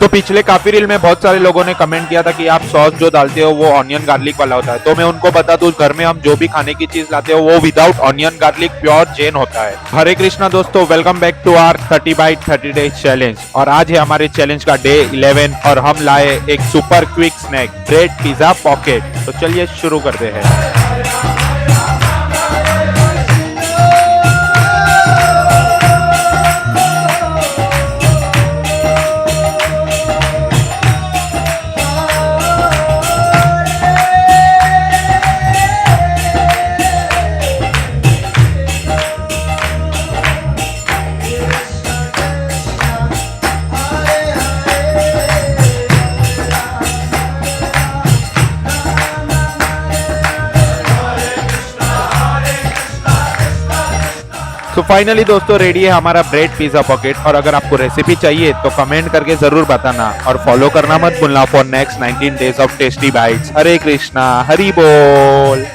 तो पिछले काफी रील में बहुत सारे लोगों ने कमेंट किया था कि आप सॉस जो डालते हो वो ऑनियन गार्लिक वाला होता है, तो मैं उनको बता दूं घर में हम जो भी खाने की चीज लाते हो वो without onion garlic pure Jain होता है। हरे कृष्णा दोस्तों, welcome back to our 30 by 30 days challenge. और आज है हमारे चैलेंज का डे 11 और हम लाए एक super quick snack bread pizza pocket. तो चलिए शुरू करते हैं। तो फाइनली दोस्तों रेडी है हमारा ब्रेड पिज्जा पॉकेट। और अगर आपको रेसिपी चाहिए तो कमेंट करके जरूर बताना और फॉलो करना मत भूलना for next 19 days of tasty bites. Hare Krishna, Hari बोल।